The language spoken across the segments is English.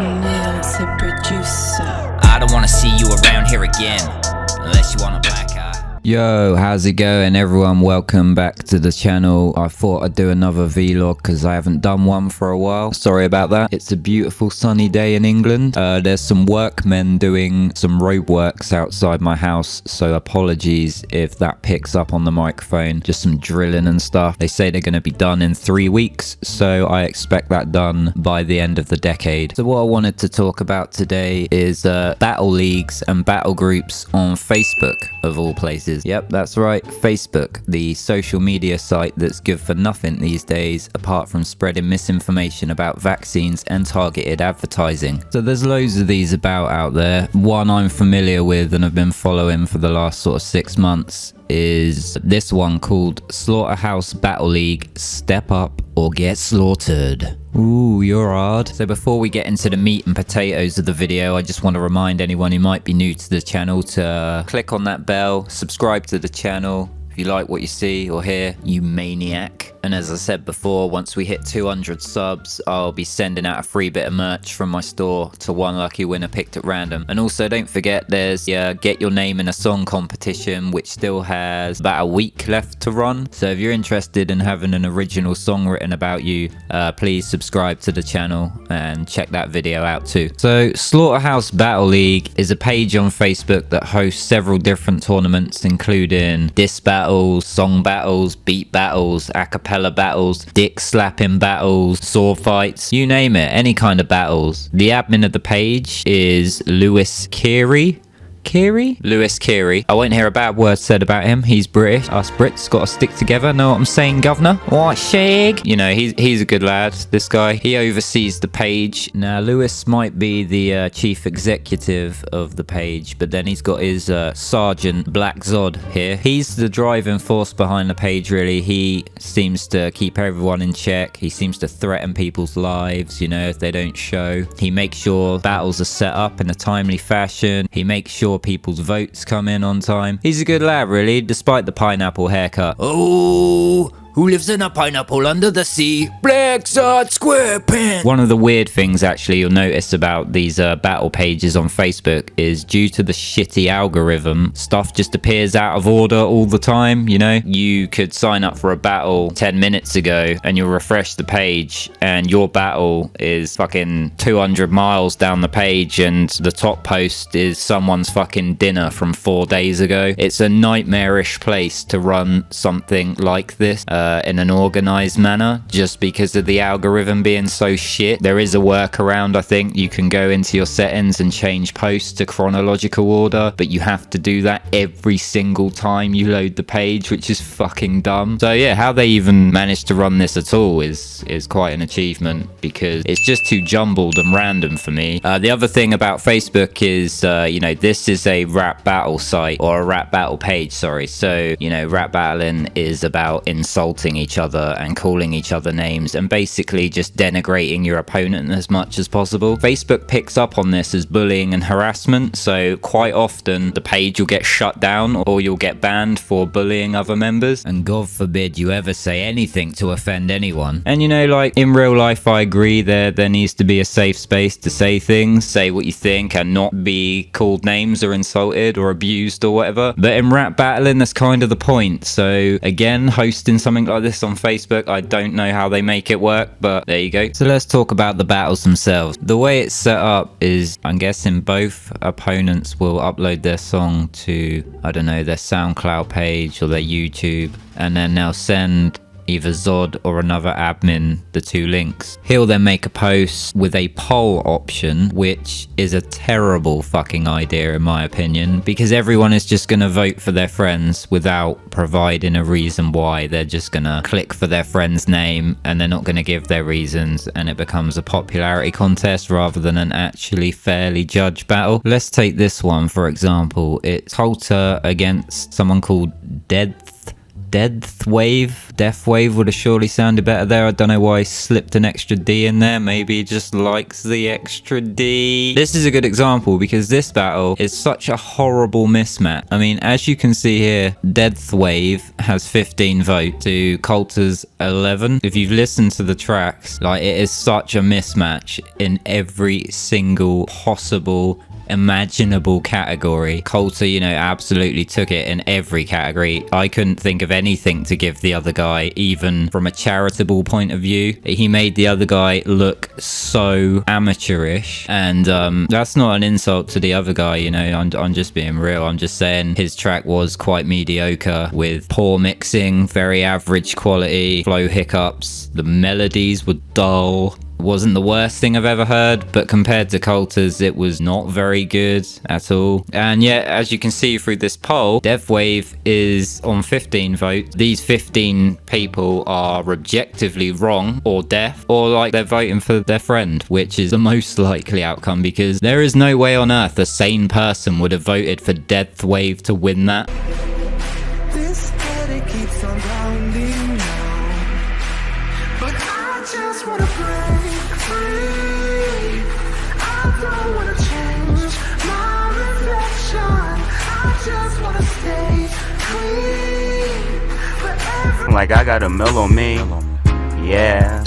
Nail's a producer. I don't wanna see you around here again, unless you want a black eye. Yo, how's it going everyone? Welcome back to the channel. I thought I'd do another vlog because I haven't done one for a while. Sorry about that. It's a beautiful sunny day in England. There's some workmen doing some roadworks outside my house, so apologies if that picks up on the microphone. Just some drilling and stuff. They say they're going to be done in 3 weeks, so I expect that done by the end of the decade. So what I wanted to talk about today is battle leagues and battle groups on Facebook, of all places. Yep, that's right, Facebook, the social media site that's good for nothing these days apart from spreading misinformation about vaccines and targeted advertising. So there's loads of these about out there. One I'm familiar with and have been following for the last sort of 6 months is this one called Slaughterhouse Battle League Step Up or Get Slaughtered. Ooh, you're hard. So before we get into the meat and potatoes of the video, I just want to remind anyone who might be new to the channel to click on that bell, subscribe to the channel if you like what you see or hear, you maniac. And as I said before, once we hit 200 subs, I'll be sending out a free bit of merch from my store to one lucky winner picked at random. And also don't forget there's Get Your Name in a Song competition, which still has about a week left to run. So if you're interested in having an original song written about you, please subscribe to the channel and check that video out too. So Slaughterhouse Battle League is a page on Facebook that hosts several different tournaments, including diss battles, song battles, beat battles, a cappella battles, dick slapping battles, sword fights, you name it, any kind of battles. The admin of the page is Lewis Keary. Lewis Keary. I won't hear a bad word said about him. He's British. Us Brits gotta stick together. Know what I'm saying, governor? What, shag? You know, he's a good lad, this guy. He oversees the page. Now, Lewis might be the chief executive of the page, but then he's got his Sergeant Black Zod here. He's the driving force behind the page, really. He seems to keep everyone in check. He seems to threaten people's lives, you know, if they don't show. He makes sure battles are set up in a timely fashion. He makes sure people's votes come in on time. He's a good lad, really, despite the pineapple haircut. Oh, who lives in a pineapple under the sea? Black Zod SquarePants. One of the weird things actually you'll notice about these battle pages on Facebook is due to the shitty algorithm, stuff just appears out of order all the time, you know? You could sign up for a battle 10 minutes ago and you'll refresh the page and your battle is fucking 200 miles down the page and the top post is someone's fucking dinner from 4 days ago. It's a nightmarish place to run something like this in an organized manner, just because of the algorithm being so shit. There is a workaround, I think. You can go into your settings and change posts to chronological order, but you have to do that every single time you load the page, which is fucking dumb. So yeah, how they even managed to run this at all is quite an achievement, because it's just too jumbled and random for me. The other thing about Facebook is, you know, this is a rap battle site, or a rap battle page, sorry. So, you know, rap battling is about insulting each other and calling each other names and basically just denigrating your opponent as much as possible. Facebook picks up on this as bullying and harassment, so quite often the page will get shut down or you'll get banned for bullying other members, and God forbid you ever say anything to offend anyone. And you know, like in real life, I agree there needs to be a safe space to say things, say what you think, and not be called names or insulted or abused or whatever. But in rap battling, that's kind of the point. So again, hosting something like this on Facebook, I don't know how they make it work, but there you go. So let's talk about the battles themselves. The way it's set up is, I'm guessing both opponents will upload their song to, I don't know, their SoundCloud page or their YouTube, and then they'll send either Zod or another admin the 2 links. He'll then make a post with a poll option, which is a terrible fucking idea in my opinion, because everyone is just gonna vote for their friends without providing a reason why. They're just gonna click for their friend's name and they're not gonna give their reasons, and it becomes a popularity contest rather than an actually fairly judged battle. Let's take this one for example. It's Halter against someone called Death Wave would have surely sounded better there. I don't know why I slipped an extra D in there. Maybe he just likes the extra D. This is a good example because this battle is such a horrible mismatch. I mean, as you can see here, Death Wave has 15 votes to Coulter's 11. If you've listened to the tracks, like, it is such a mismatch in every single possible imaginable category. Coulter, you know, absolutely took it in every category. I couldn't think of anything to give the other guy, even from a charitable point of view. He made the other guy look so amateurish, and that's not an insult to the other guy, you know. I'm just being real. I'm just saying his track was quite mediocre with poor mixing, very average quality, flow hiccups, the melodies were dull. Wasn't the worst thing I've ever heard, but compared to Coulter's, it was not very good at all. And yeah, as you can see through this poll, Death Wave is on 15 votes. These 15 people are objectively wrong or deaf, or like they're voting for their friend, which is the most likely outcome because there is no way on earth a sane person would have voted for Death Wave to win that. This headache keeps on pounding now, but I just wanna break free. I don't wanna change my reflection. I just wanna stay clean. But Like I got a mill on me. Yeah.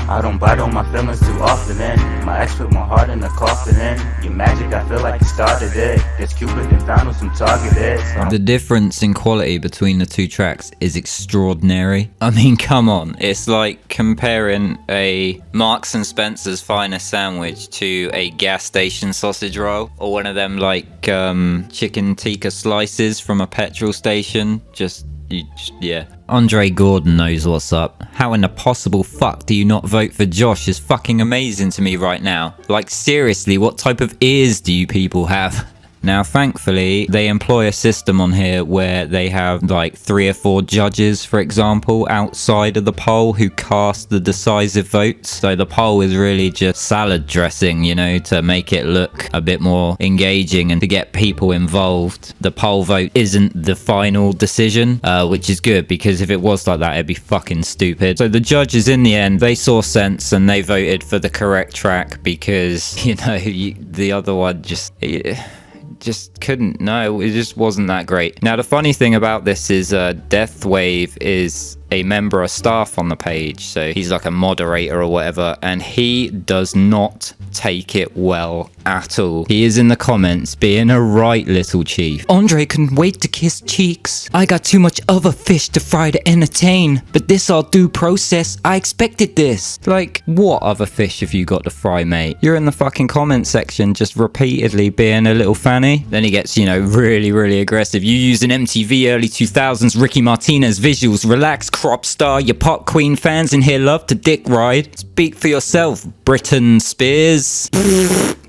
I don't bite on my feelings too often, and my ex put my heart in the coffin, and your magic, I feel like you started it. This Cupid and found with some targeted. The difference in quality between the two tracks is extraordinary. I mean, come on. It's like comparing a Marks and Spencer's finest sandwich to a gas station sausage roll, or one of them like chicken tikka slices from a petrol station. Yeah. Andre Gordon knows what's up. How in the possible fuck do you not vote for Josh is fucking amazing to me right now. Like, seriously, what type of ears do you people have? Now, thankfully, they employ a system on here where they have like 3 or 4 judges, for example, outside of the poll who cast the decisive votes. So the poll is really just salad dressing, you know, to make it look a bit more engaging and to get people involved. The poll vote isn't the final decision, which is good because if it was like that, it'd be fucking stupid. So the judges in the end, they saw sense and they voted for the correct track because, you know, the other one just couldn't. No, it just wasn't that great. Now the funny thing about this is Death Wave is a member of staff on the page, so he's like a moderator or whatever, and he does not take it well at all. He is in the comments being a right little chief. Andre couldn't wait to kiss cheeks. I got too much other fish to fry to entertain, but this all due process. I expected this. Like, what other fish have you got to fry, mate? You're in the fucking comment section just repeatedly being a little fanny. Then he gets, you know, really aggressive. You use an MTV early 2000s Ricky Martinez visuals. Relax, crop star. Your pop queen fans in here love to dick ride. Speak for yourself, Britton Spears.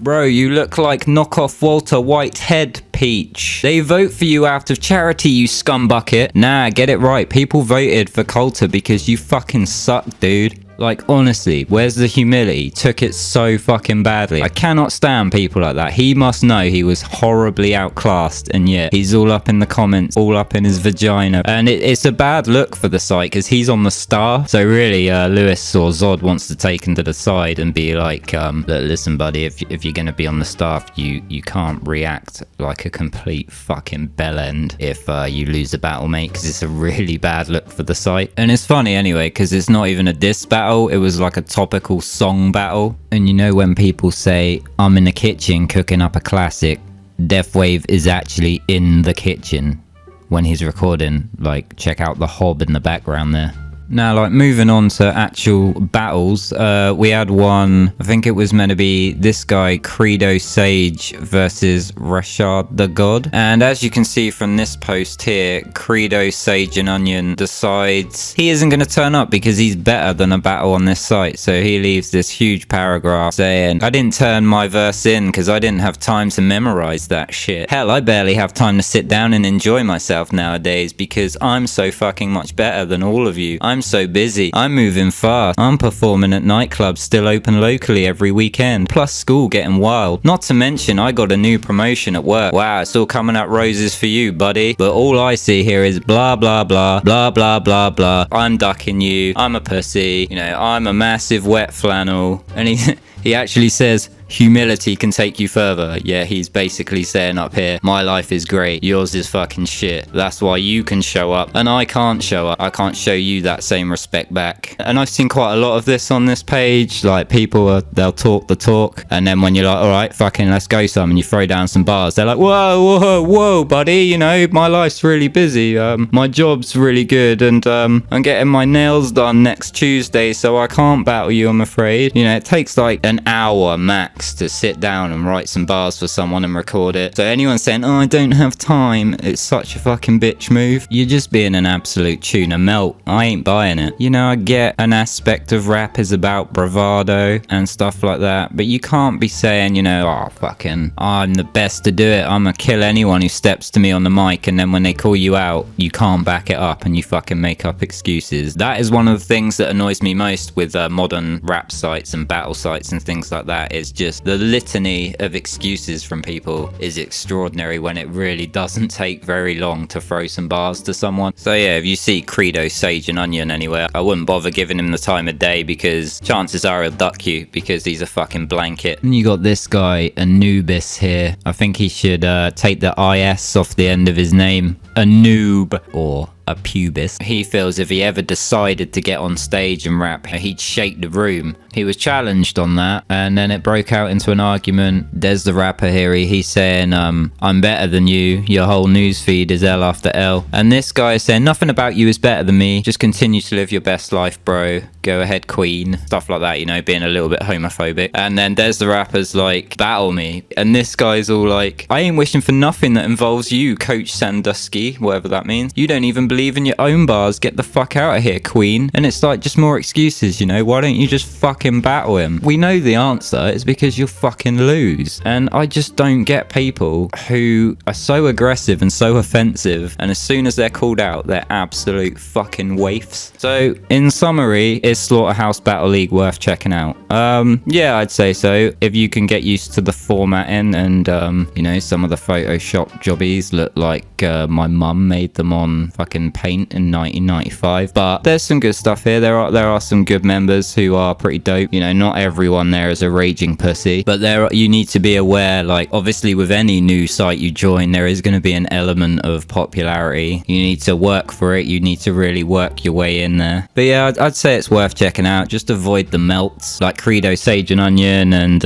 Bro, you look like knockoff Walter Whitehead, Peach. They vote for you out of charity, you scumbucket. Nah, get it right. People voted for Coulter because you fucking suck, dude. Like, honestly, where's the humility? Took it so fucking badly. I cannot stand people like that. He must know he was horribly outclassed, and yet he's all up in the comments, all up in his vagina. And it's a bad look for the site because he's on the star. So really, Lewis or Zod wants to take him to the side and be like, look, listen, buddy, if you're going to be on the staff, you can't react like a complete fucking bellend if you lose a battle, mate, because it's a really bad look for the site. And it's funny anyway, because it's not even a diss battle. It was like a topical song battle. And you know when people say, I'm in the kitchen cooking up a classic, Death Wave is actually in the kitchen when he's recording. Like, check out the hob in the background there. Now, like, moving on to actual battles, we had one, I think it was meant to be this guy, Credo Sage versus Rashad the God. And as you can see from this post here, Credo Sage and Onion decides he isn't going to turn up because he's better than a battle on this site. So he leaves this huge paragraph saying, I didn't turn my verse in because I didn't have time to memorize that shit. Hell, I barely have time to sit down and enjoy myself nowadays because I'm so fucking much better than all of you. I'm so busy. I'm moving fast. I'm performing at nightclubs still open locally every weekend. Plus school getting wild. Not to mention I got a new promotion at work. Wow, it's all coming up roses for you, buddy. But all I see here is blah, blah, blah, blah, blah, blah, blah. I'm ducking you. I'm a pussy. You know, I'm a massive wet flannel. And he actually says, humility can take you further. Yeah, he's basically saying up here, my life is great, yours is fucking shit. That's why you can show up and I can't show up. I can't show you that same respect back. And I've seen quite a lot of this on this page. Like people they'll talk the talk, and then when you're like, all right, fucking let's go some, and you throw down some bars, they're like, whoa, buddy, you know, my life's really busy. My job's really good, and I'm getting my nails done next Tuesday, so I can't battle you, I'm afraid. You know, it takes like an hour max to sit down and write some bars for someone and record it. So anyone saying, oh, I don't have time, it's such a fucking bitch move. You're just being an absolute tuna melt. I ain't buying it. You know, I get an aspect of rap is about bravado and stuff like that, but you can't be saying, you know, oh, fucking, I'm the best to do it. I'm gonna kill anyone who steps to me on the mic, and then when they call you out, you can't back it up and you fucking make up excuses. That is one of the things that annoys me most with modern rap sites and battle sites and things like that, is just the litany of excuses from people is extraordinary when it really doesn't take very long to throw some bars to someone. So yeah, if you see Credo, Sage and Onion anywhere, I wouldn't bother giving him the time of day, because chances are he'll duck you because he's a fucking blanket. And you got this guy, Anubis here. I think he should take the IS off the end of his name. Anub, or a pubis. He feels if he ever decided to get on stage and rap, he'd shake the room. He was challenged on that, and then it broke out into an argument. There's the rapper here, he's saying, I'm better than you, your whole newsfeed is L after L. And this guy is saying, nothing about you is better than me, just continue to live your best life, bro. Go ahead, queen. Stuff like that, you know, being a little bit homophobic. And then there's the rappers like, battle me. And this guy's all like, I ain't wishing for nothing that involves you, Coach Sandusky, whatever that means. You don't even believe in your own bars, get the fuck out of here, queen. And it's like, just more excuses, you know, why don't you just fucking battle him? We know the answer, it's because you'll fucking lose. And I just don't get people who are so aggressive and so offensive, and as soon as they're called out, they're absolute fucking waifs. So in summary, is Slaughterhouse Battle League worth checking out? Yeah, I'd say so. If you can get used to the formatting, and you know, some of the Photoshop jobbies look like my mum made them on fucking Paint in 1995. But there's some good stuff here. There are some good members who are pretty dope. You know, not everyone there is a raging pussy, but you need to be aware, like obviously with any new site you join, there is going to be an element of popularity. You need to work for it. You need to really work your way in there. But yeah, I'd say it's worth checking out. Just avoid the melts like Credo, Sage and Onion and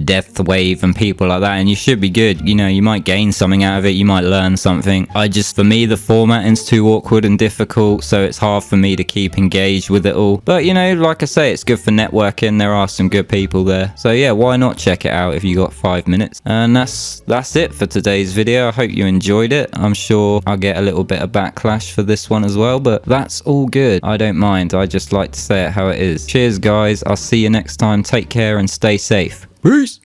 Death Wave and people like that, and you should be good. You know, you might gain something out of it, you might learn something. For me, the formatting's too awkward and difficult, so it's hard for me to keep engaged with it all. But you know, like I say, it's good for networking. There are some good people there, so yeah, why not check it out if you got 5 minutes. And that's it for today's video. I hope you enjoyed it. I'm sure I'll get a little bit of backlash for this one as well, but that's all good. I don't mind. I just like to say it how it is. Cheers guys, I'll see you next time. Take care and stay safe. Peace.